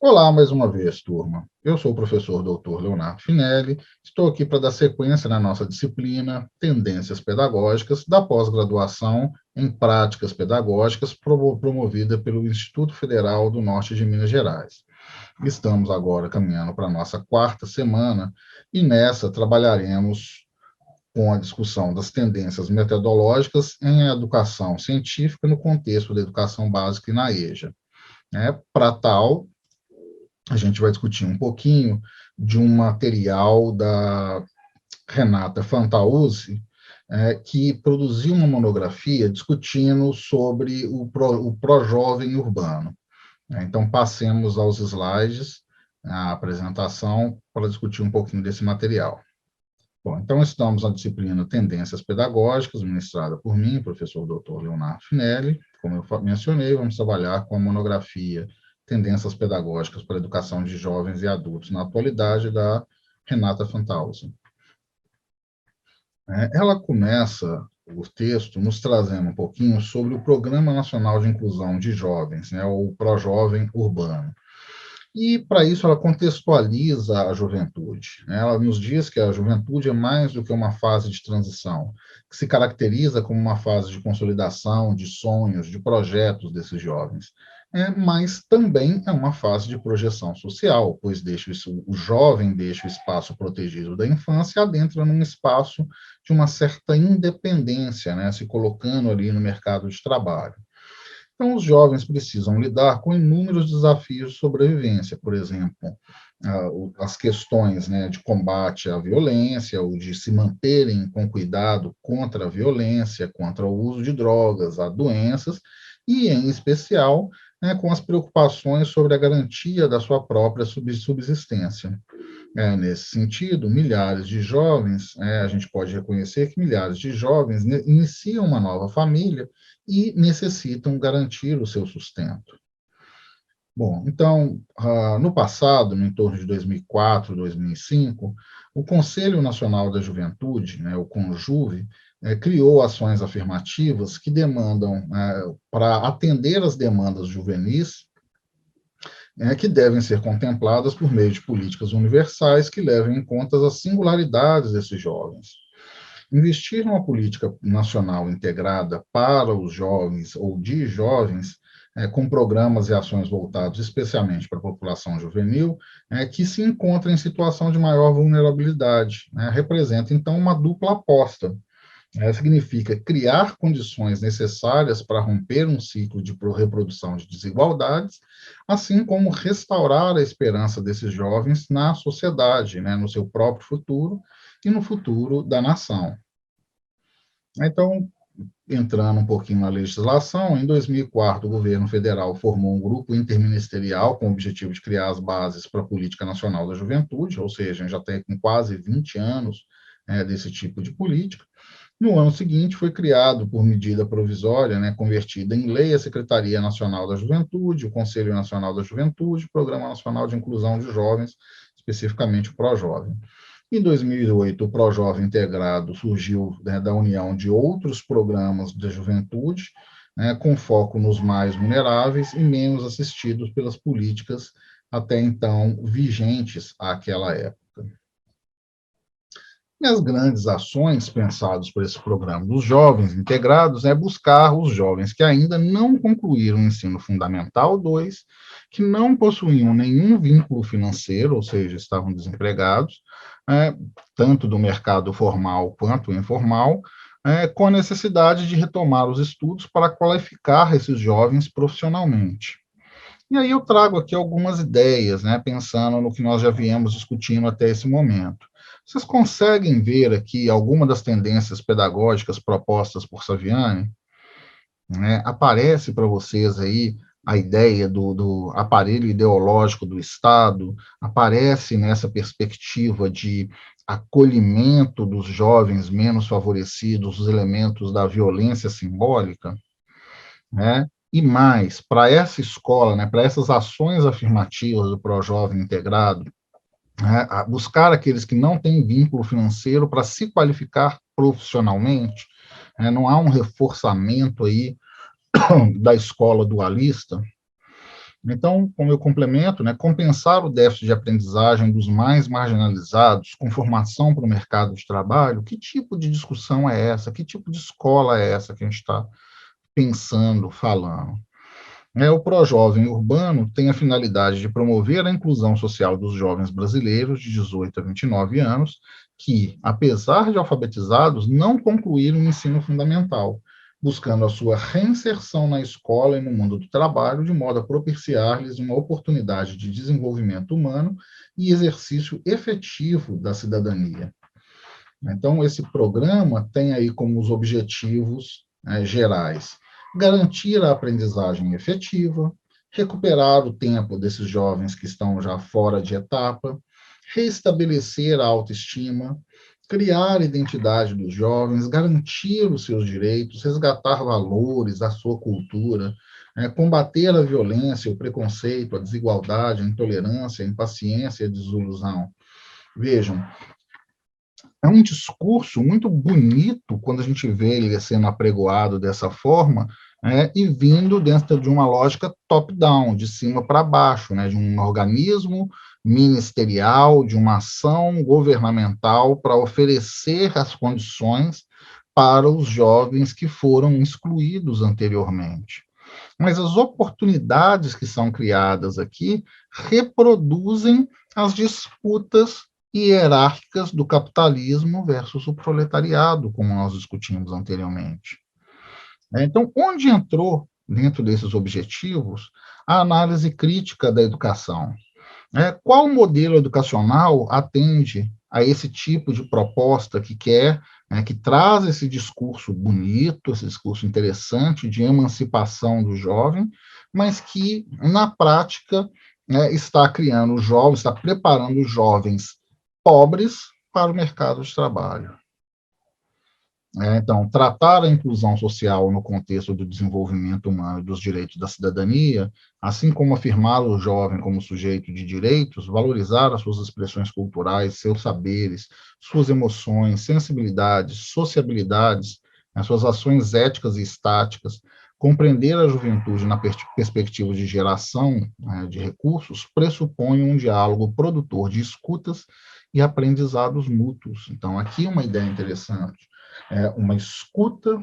Olá, mais uma vez, turma. Eu sou o professor Dr. Leonardo Finelli, estou aqui para dar sequência na nossa disciplina Tendências Pedagógicas da pós-graduação em Práticas Pedagógicas, promovida pelo Instituto Federal do Norte de Minas Gerais. Estamos agora caminhando para a nossa quarta semana e nessa trabalharemos com a discussão das tendências metodológicas em educação científica no contexto da educação básica e na EJA. Para tal, a gente vai discutir um pouquinho de um material da Renata Fantauzi, que produziu uma monografia discutindo sobre o pró-jovem urbano. Então, passemos aos slides, a apresentação, para discutir um pouquinho desse material. Bom, então estamos na disciplina Tendências Pedagógicas, ministrada por mim, professor Dr. Leonardo Finelli. Como eu mencionei, vamos trabalhar com a monografia Tendências Pedagógicas para a Educação de Jovens e Adultos na Atualidade, da Renata Fantauzi. Ela começa o texto nos trazendo um pouquinho sobre o Programa Nacional de Inclusão de Jovens, o pró-jovem urbano. E, para isso, ela contextualiza a juventude. Ela nos diz que a juventude é mais do que uma fase de transição, que se caracteriza como uma fase de consolidação, de sonhos, de projetos desses jovens. Mas também é uma fase de projeção social, pois o jovem deixa o espaço protegido da infância e adentra num espaço de uma certa independência, se colocando ali no mercado de trabalho. Então, os jovens precisam lidar com inúmeros desafios de sobrevivência, por exemplo, as questões de combate à violência, ou de se manterem com cuidado contra a violência, contra o uso de drogas, a doenças, e, em especial, com as preocupações sobre a garantia da sua própria subsistência. Nesse sentido, milhares de jovens, a gente pode reconhecer que milhares de jovens iniciam uma nova família e necessitam garantir o seu sustento. Bom, então, no passado, no entorno de 2004, 2005, o Conselho Nacional da Juventude, o CONJUVE, criou ações afirmativas que demandam, para atender às demandas juvenis, que devem ser contempladas por meio de políticas universais que levem em conta as singularidades desses jovens. Investir numa política nacional integrada para os jovens ou de jovens, com programas e ações voltados especialmente para a população juvenil, que se encontra em situação de maior vulnerabilidade, representa, então, uma dupla aposta. Significa criar condições necessárias para romper um ciclo de reprodução de desigualdades, assim como restaurar a esperança desses jovens na sociedade, no seu próprio futuro e no futuro da nação. Então, entrando um pouquinho na legislação, em 2004, o governo federal formou um grupo interministerial com o objetivo de criar as bases para a Política Nacional da Juventude, ou seja, a gente já tem com quase 20 anos desse tipo de política. No ano seguinte, foi criado, por medida provisória, convertida em lei, a Secretaria Nacional da Juventude, o Conselho Nacional da Juventude, o Programa Nacional de Inclusão de Jovens, especificamente o PROJovem. Em 2008, o PROJovem Integrado surgiu da união de outros programas da juventude, com foco nos mais vulneráveis e menos assistidos pelas políticas até então vigentes àquela época. E as grandes ações pensadas por esse programa dos jovens integrados é buscar os jovens que ainda não concluíram o ensino fundamental 2, que não possuíam nenhum vínculo financeiro, ou seja, estavam desempregados, tanto do mercado formal quanto informal, com a necessidade de retomar os estudos para qualificar esses jovens profissionalmente. E aí eu trago aqui algumas ideias, pensando no que nós já viemos discutindo até esse momento. Vocês conseguem ver aqui alguma das tendências pedagógicas propostas por Saviani? Aparece para vocês aí a ideia do aparelho ideológico do Estado, aparece nessa perspectiva de acolhimento dos jovens menos favorecidos, os elementos da violência simbólica, E mais, para essa escola, para essas ações afirmativas do PROJovem Integrado, buscar aqueles que não têm vínculo financeiro para se qualificar profissionalmente, não há um reforçamento aí da escola dualista, Então, como eu complemento, né, compensar o déficit de aprendizagem dos mais marginalizados com formação para o mercado de trabalho, que tipo de discussão é essa? Que tipo de escola é essa que a gente está pensando, falando? O Projovem Urbano tem a finalidade de promover a inclusão social dos jovens brasileiros de 18 a 29 anos que, apesar de alfabetizados, não concluíram o ensino fundamental, buscando a sua reinserção na escola e no mundo do trabalho, de modo a propiciar-lhes uma oportunidade de desenvolvimento humano e exercício efetivo da cidadania. Então, esse programa tem aí como os objetivos gerais: garantir a aprendizagem efetiva, recuperar o tempo desses jovens que estão já fora de etapa, reestabelecer a autoestima, criar a identidade dos jovens, garantir os seus direitos, resgatar valores, a sua cultura, combater a violência, o preconceito, a desigualdade, a intolerância, a impaciência e a desilusão. Vejam, é um discurso muito bonito quando a gente vê ele sendo apregoado dessa forma, e vindo dentro de uma lógica top-down, de cima para baixo, de um organismo ministerial, de uma ação governamental para oferecer as condições para os jovens que foram excluídos anteriormente. Mas as oportunidades que são criadas aqui reproduzem as disputas hierárquicas do capitalismo versus o proletariado, como nós discutimos anteriormente. Então, onde entrou, dentro desses objetivos, a análise crítica da educação? Qual modelo educacional atende a esse tipo de proposta que quer, que traz esse discurso bonito, esse discurso interessante de emancipação do jovem, mas que, na prática, está criando jovens, está preparando jovens pobres para o mercado de trabalho? Então, tratar a inclusão social no contexto do desenvolvimento humano e dos direitos da cidadania, assim como afirmar o jovem como sujeito de direitos, valorizar as suas expressões culturais, seus saberes, suas emoções, sensibilidades, sociabilidades, as suas ações éticas e estáticas, compreender a juventude na perspectiva de geração de recursos, pressupõe um diálogo produtor de escutas e aprendizados mútuos. Então, aqui uma ideia interessante, uma escuta,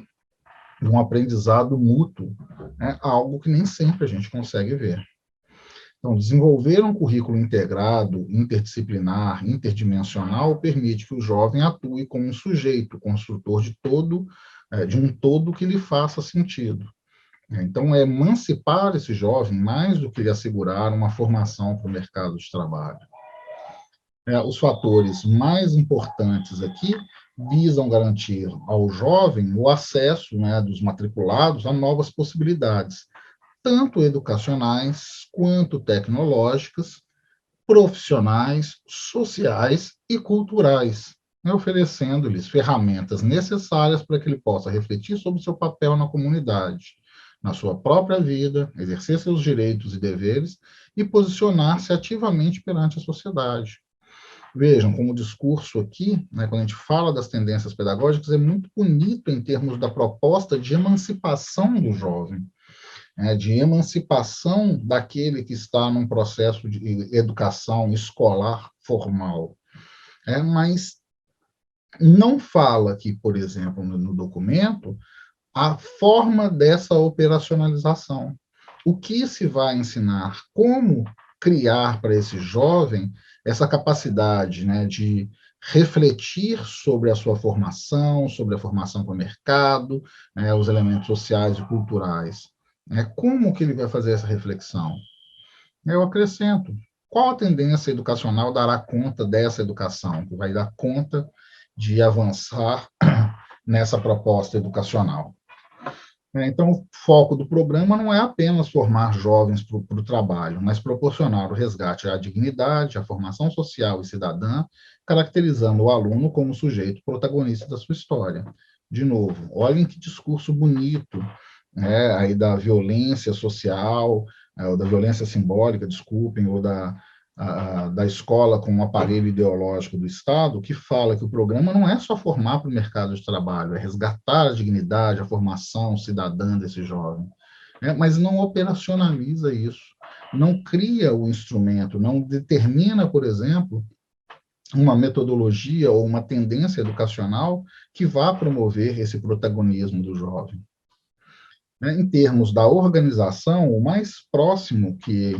um aprendizado mútuo, algo que nem sempre a gente consegue ver. Então, desenvolver um currículo integrado, interdisciplinar, interdimensional, permite que o jovem atue como um sujeito, construtor de um todo que lhe faça sentido. Então, é emancipar esse jovem mais do que lhe assegurar uma formação para o mercado de trabalho. Os fatores mais importantes aqui visam garantir ao jovem o acesso dos matriculados a novas possibilidades, tanto educacionais quanto tecnológicas, profissionais, sociais e culturais, oferecendo-lhes ferramentas necessárias para que ele possa refletir sobre seu papel na comunidade, na sua própria vida, exercer seus direitos e deveres e posicionar-se ativamente perante a sociedade. Vejam, como o discurso aqui, quando a gente fala das tendências pedagógicas, é muito bonito em termos da proposta de emancipação do jovem, de emancipação daquele que está num processo de educação escolar formal. Mas não fala aqui, por exemplo, no documento, a forma dessa operacionalização. O que se vai ensinar? Como criar para esse jovem essa capacidade de refletir sobre a sua formação, sobre a formação para o mercado, os elementos sociais e culturais. Como que ele vai fazer essa reflexão? Eu acrescento, qual a tendência educacional dará conta dessa educação, que vai dar conta de avançar nessa proposta educacional? Então, o foco do programa não é apenas formar jovens para o trabalho, mas proporcionar o resgate à dignidade, à formação social e cidadã, caracterizando o aluno como sujeito protagonista da sua história. De novo, olhem que discurso bonito, aí da violência social, ou da violência simbólica, desculpem, ou da escola como um aparelho ideológico do Estado, que fala que o programa não é só formar para o mercado de trabalho, é resgatar a dignidade, a formação cidadã desse jovem, mas não operacionaliza isso, não cria o instrumento, não determina, por exemplo, uma metodologia ou uma tendência educacional que vá promover esse protagonismo do jovem. Em termos da organização, o mais próximo que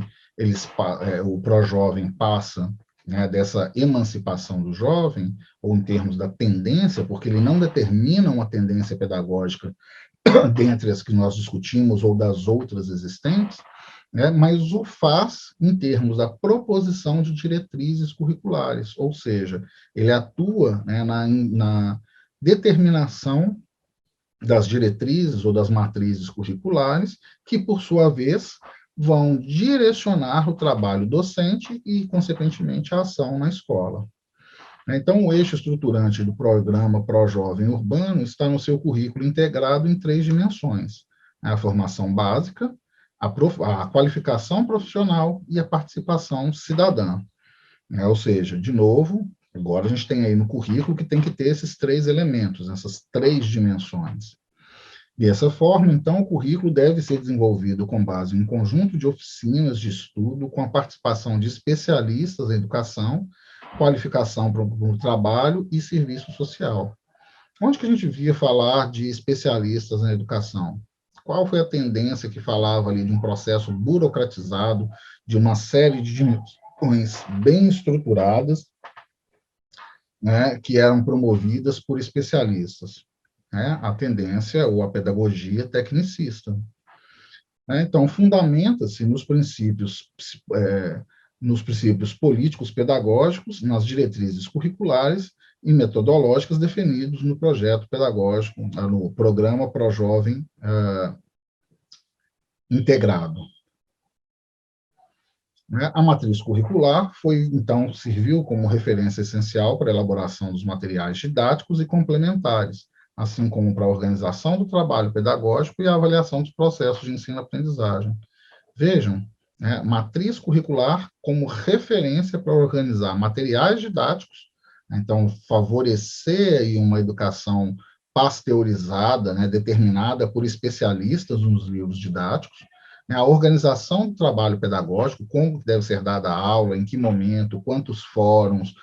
o Pró-Jovem passa, né, dessa emancipação do jovem, ou em termos da tendência, porque ele não determina uma tendência pedagógica dentre as que nós discutimos ou das outras existentes, né, mas o faz em termos da proposição de diretrizes curriculares, ou seja, ele atua, né, na determinação das diretrizes ou das matrizes curriculares, que, por sua vez, vão direcionar o trabalho docente e, consequentemente, a ação na escola. Então, o eixo estruturante do programa Pró-Jovem Urbano está no seu currículo integrado em 3 dimensões: a formação básica, a qualificação profissional e a participação cidadã. Ou seja, de novo, agora a gente tem aí no currículo que tem que ter esses 3 elementos, essas 3 dimensões. Dessa forma, então, o currículo deve ser desenvolvido com base em um conjunto de oficinas de estudo, com a participação de especialistas em educação, qualificação para o trabalho e serviço social. Onde que a gente via falar de especialistas na educação? Qual foi a tendência que falava ali de um processo burocratizado, de uma série de dimensões bem estruturadas, né, que eram promovidas por especialistas? A tendência ou a pedagogia tecnicista. Então, fundamenta-se nos princípios políticos pedagógicos, nas diretrizes curriculares e metodológicas definidos no projeto pedagógico, no programa Pró-Jovem integrado. A matriz curricular então, serviu como referência essencial para a elaboração dos materiais didáticos e complementares, assim como para a organização do trabalho pedagógico e a avaliação dos processos de ensino-aprendizagem. Vejam, matriz curricular como referência para organizar materiais didáticos, então, favorecer aí uma educação pasteurizada, determinada por especialistas nos livros didáticos, a organização do trabalho pedagógico, como deve ser dada a aula, em que momento, quantos fóruns,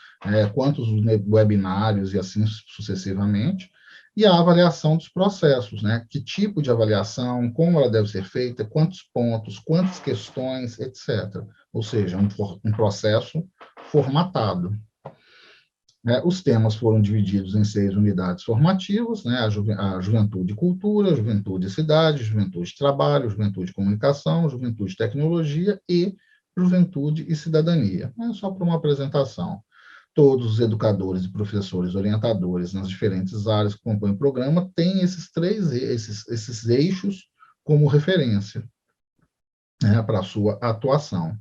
quantos webinários e assim sucessivamente, e a avaliação dos processos, que tipo de avaliação, como ela deve ser feita, quantos pontos, quantas questões, etc. Ou seja, um processo formatado. Os temas foram divididos em 6 unidades formativas, a juventude e cultura, juventude e cidade, juventude e trabalho, juventude e comunicação, juventude e tecnologia e juventude e cidadania. Só para uma apresentação. Todos os educadores e professores orientadores nas diferentes áreas que compõem o programa têm esses eixos como referência, para a sua atuação.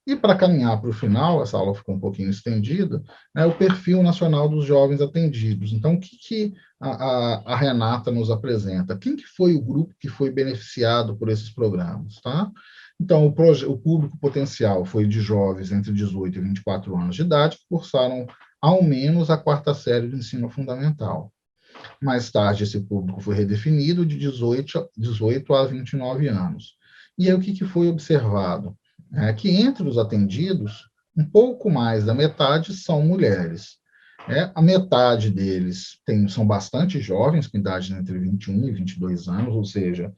E para caminhar para o final, essa aula ficou um pouquinho estendida, o perfil nacional dos jovens atendidos. Então, o que a Renata nos apresenta? Quem que foi o grupo que foi beneficiado por esses programas? Tá? Então, o público potencial foi de jovens entre 18 e 24 anos de idade que cursaram ao menos a 4ª série do ensino fundamental. Mais tarde, esse público foi redefinido de 18 a 29 anos. E aí, o que foi observado? Que entre os atendidos, um pouco mais da metade são mulheres. A metade deles são bastante jovens, com idade entre 21 e 22 anos, ou seja,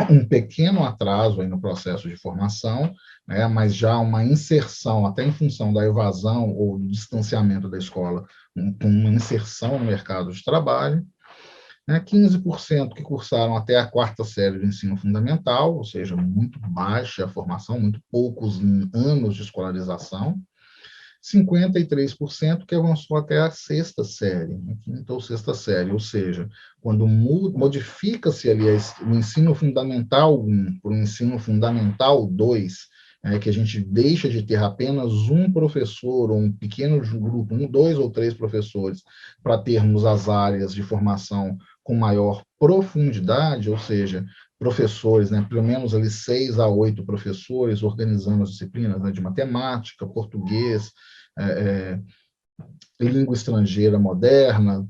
um pequeno atraso aí no processo de formação, mas já uma inserção, até em função da evasão ou do distanciamento da escola, uma inserção no mercado de trabalho. 15% que cursaram até a 4ª série do ensino fundamental, ou seja, muito baixa a formação, muito poucos anos de escolarização. 53% que avançou até a 6ª série, 5ª ou 6ª série, ou seja, quando modifica-se ali o ensino fundamental 1 para o ensino fundamental 2, que a gente deixa de ter apenas um professor ou um pequeno grupo, 2 ou 3 professores, para termos as áreas de formação com maior profundidade, ou seja, professores, pelo menos ali 6 a 8 professores organizando as disciplinas de matemática, português, língua estrangeira moderna,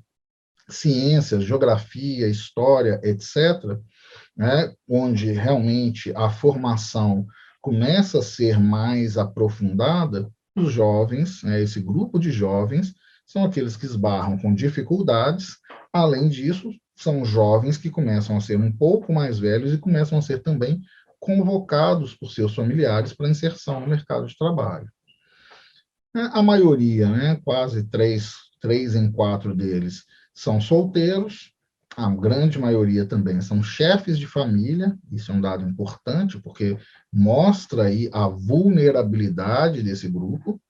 ciências, geografia, história, etc., onde realmente a formação começa a ser mais aprofundada, os jovens, né, esse grupo de jovens, são aqueles que esbarram com dificuldades. Além disso, são jovens que começam a ser um pouco mais velhos e começam a ser também convocados por seus familiares para inserção no mercado de trabalho. A maioria, né, quase três em quatro deles, são solteiros. A grande maioria também são chefes de família. Isso é um dado importante, porque mostra aí a vulnerabilidade desse grupo,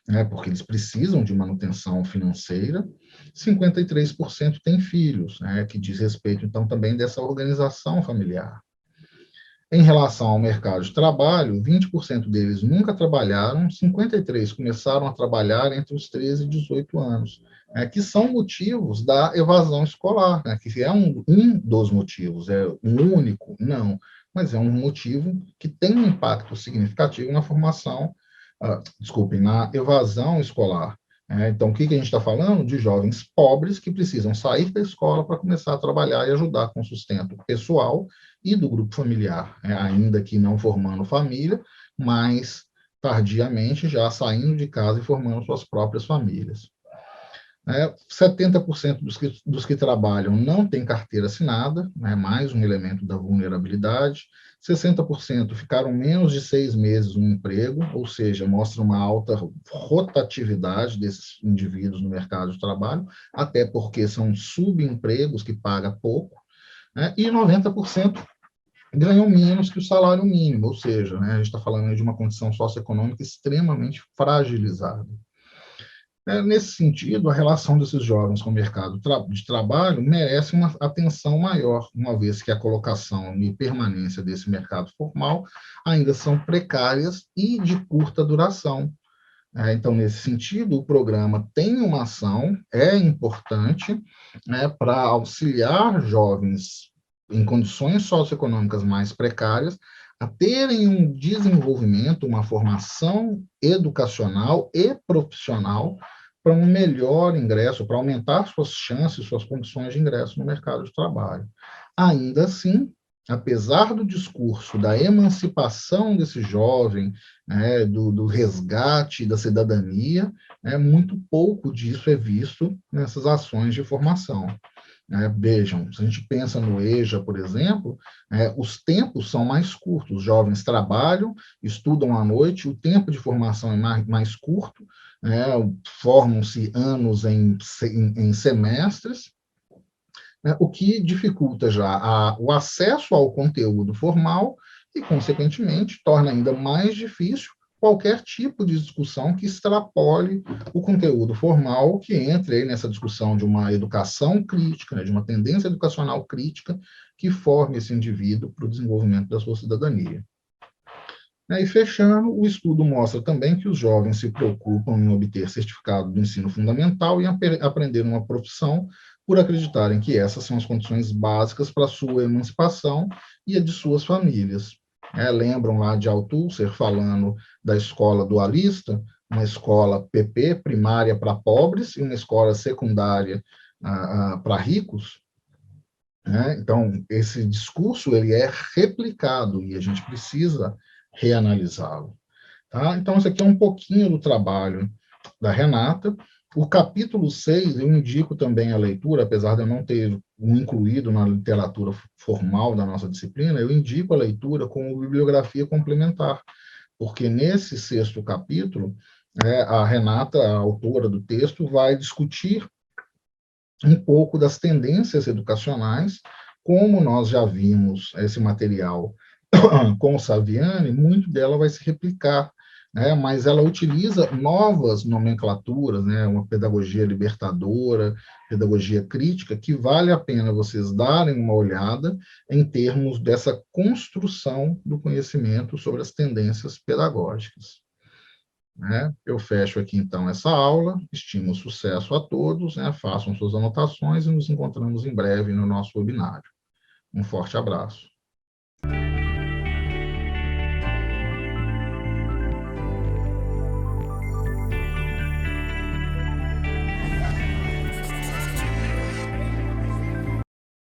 né, porque eles precisam de manutenção financeira. 53% têm filhos, né, que diz respeito, então, também dessa organização familiar. Em relação ao mercado de trabalho, 20% deles nunca trabalharam, 53% começaram a trabalhar entre os 13 e 18 anos, né, que são motivos da evasão escolar, né, que é um dos motivos, é um único? Não, mas é um motivo que tem um impacto significativo na formação, na evasão escolar. Então, o que a gente está falando? De jovens pobres que precisam sair da escola para começar a trabalhar e ajudar com o sustento pessoal e do grupo familiar, ainda que não formando família, mas tardiamente já saindo de casa e formando suas próprias famílias. 70% dos que trabalham não têm carteira assinada, mais um elemento da vulnerabilidade. 60% ficaram menos de 6 meses no emprego, ou seja, mostra uma alta rotatividade desses indivíduos no mercado de trabalho, até porque são subempregos que pagam pouco, e 90% ganham menos que o salário mínimo, ou seja, a gente está falando de uma condição socioeconômica extremamente fragilizada. Nesse sentido, a relação desses jovens com o mercado de trabalho merece uma atenção maior, uma vez que a colocação e permanência desse mercado formal ainda são precárias e de curta duração. Então, nesse sentido, o programa tem uma ação, é importante, para auxiliar jovens em condições socioeconômicas mais precárias a terem um desenvolvimento, uma formação educacional e profissional para um melhor ingresso, para aumentar suas chances, suas condições de ingresso no mercado de trabalho. Ainda assim, apesar do discurso da emancipação desse jovem, do resgate da cidadania, muito pouco disso é visto nessas ações de formação. Vejam, se a gente pensa no EJA, por exemplo, os tempos são mais curtos, os jovens trabalham, estudam à noite, o tempo de formação é mais curto, formam-se anos em semestres, o que dificulta já o acesso ao conteúdo formal e, consequentemente, torna ainda mais difícil qualquer tipo de discussão que extrapole o conteúdo formal, que entre aí nessa discussão de uma educação crítica, de uma tendência educacional crítica, que forme esse indivíduo para o desenvolvimento da sua cidadania. E fechando, o estudo mostra também que os jovens se preocupam em obter certificado do ensino fundamental e aprender uma profissão por acreditarem que essas são as condições básicas para a sua emancipação e a de suas famílias. Lembram lá de Althusser falando da escola dualista, uma escola PP, primária para pobres, e uma escola secundária para ricos? Então, esse discurso ele é replicado e a gente precisa reanalisá-lo. Tá? Então, isso aqui é um pouquinho do trabalho da Renata. O capítulo 6, eu indico também a leitura, apesar de eu não ter incluído na literatura formal da nossa disciplina, eu indico a leitura como bibliografia complementar, porque nesse 6º capítulo, a Renata, a autora do texto, vai discutir um pouco das tendências educacionais, como nós já vimos esse material com o Saviani, muito dela vai se replicar, mas ela utiliza novas nomenclaturas, uma pedagogia libertadora, pedagogia crítica, que vale a pena vocês darem uma olhada em termos dessa construção do conhecimento sobre as tendências pedagógicas. Eu fecho aqui, então, essa aula, estimo sucesso a todos, façam suas anotações e nos encontramos em breve no nosso webinário. Um forte abraço.